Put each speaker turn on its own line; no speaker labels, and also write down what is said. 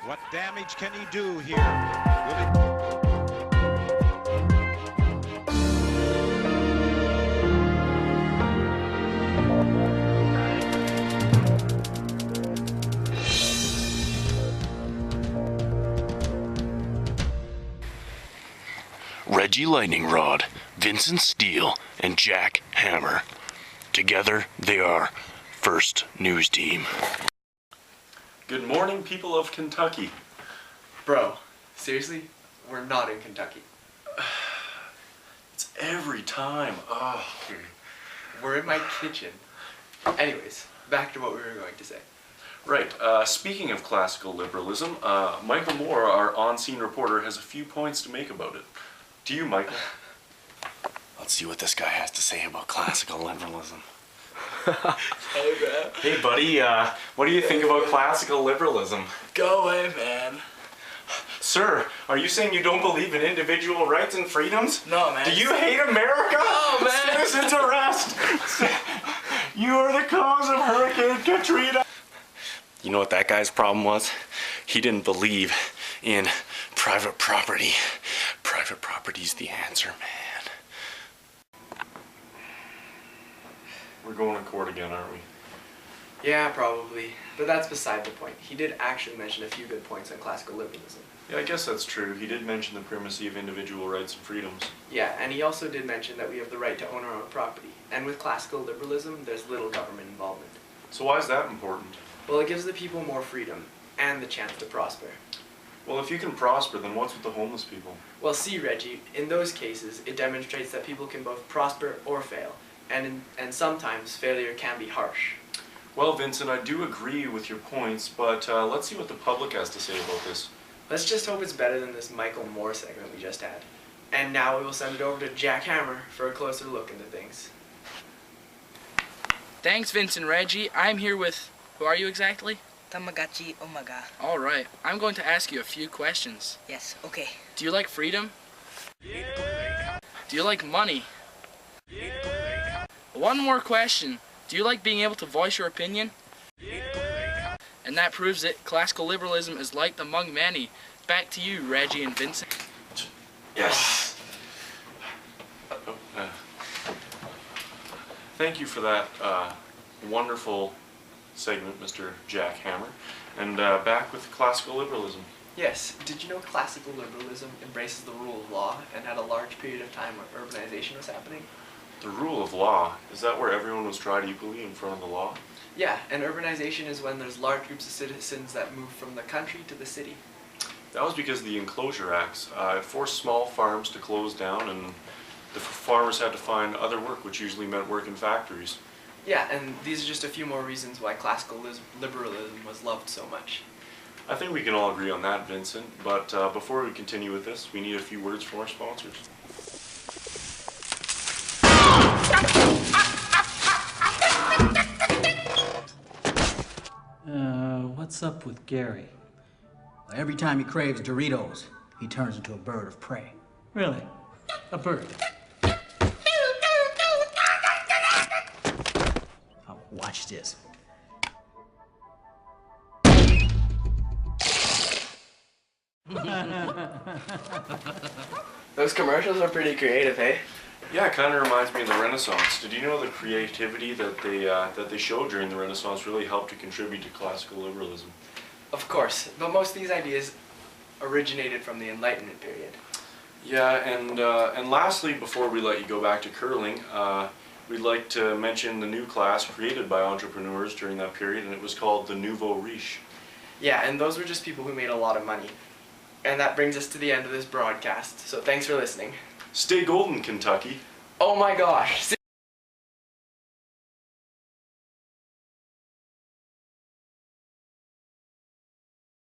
What damage can he do here? Will he...
Reggie Lightning Rod, Vincent Steele, and Jack Hammer. Together, they are First News Team.
Good morning, people of Kentucky.
Bro, seriously? We're not in Kentucky.
It's every time. Oh.
We're in my kitchen. Anyways, back to what we were going to say.
Right, speaking of classical liberalism, Michael Moore, our on-scene reporter, has a few points to make about it. To you, Michael.
Let's see what this guy has to say about classical liberalism.
Hey, man.
Hey, buddy, what do you think about classical liberalism?
Go away, man.
Sir, are you saying you don't believe in individual rights and freedoms?
No, man.
Do you hate America?
No, man.
Citizens arrest! You are the cause of Hurricane Katrina! You know what that guy's problem was? He didn't believe in private property. Private property's the answer, man.
We're going to court again, aren't we?
Yeah, probably. But that's beside the point. He did actually mention a few good points on classical liberalism.
Yeah, I guess that's true. He did mention the primacy of individual rights and freedoms.
Yeah, and he also did mention that we have the right to own our own property. And with classical liberalism, there's little government involvement.
So why is that important?
Well, it gives the people more freedom and the chance to prosper.
Well, if you can prosper, then what's with the homeless people?
Well, see, Reggie, in those cases, it demonstrates that people can both prosper or fail. And sometimes failure can be harsh.
Well, Vincent, I do agree with your points, but let's see what the public has to say about this.
Let's just hope it's better than this Michael Moore segment we just had. And now we will send it over to Jack Hammer for a closer look into things.
Thanks, Vincent Reggie. I'm here with... Who are you exactly?
Tamagotchi Omaga.
Alright, I'm going to ask you a few questions.
Yes, okay.
Do you like freedom? Yeah! Do you like money? Yeah! One more question. Do you like being able to voice your opinion? Yeah! And that proves it. Classical liberalism is liked among many. Back to you, Reggie and Vincent.
Yes. Thank you for that wonderful segment, Mr. Jack Hammer. And back with classical liberalism.
Yes, did you know classical liberalism embraces the rule of law and had a large period of time where urbanization was happening?
The rule of law, is that where everyone was tried equally in front of the law?
Yeah, and urbanization is when there's large groups of citizens that move from the country to the city.
That was because of the Enclosure Acts. It forced small farms to close down, and the farmers had to find other work, which usually meant work in factories.
Yeah, and these are just a few more reasons why classical liberalism was loved so much.
I think we can all agree on that, Vincent, but before we continue with this, we need a few words from our sponsors.
What's up with Gary?
Well, every time he craves Doritos, he turns into a bird of prey.
Really? A bird?
Oh, watch this.
Those commercials are pretty creative, hey?
Yeah, it kind of reminds me of the Renaissance. Did you know the creativity that they showed during the Renaissance really helped to contribute to classical liberalism?
Of course, but most of these ideas originated from the Enlightenment period.
Yeah, and lastly, before we let you go back to curling, we'd like to mention the new class created by entrepreneurs during that period, and it was called the Nouveau Riche.
Yeah, and those were just people who made a lot of money. And that brings us to the end of this broadcast, so thanks for listening.
Stay golden, Kentucky.
Oh my gosh!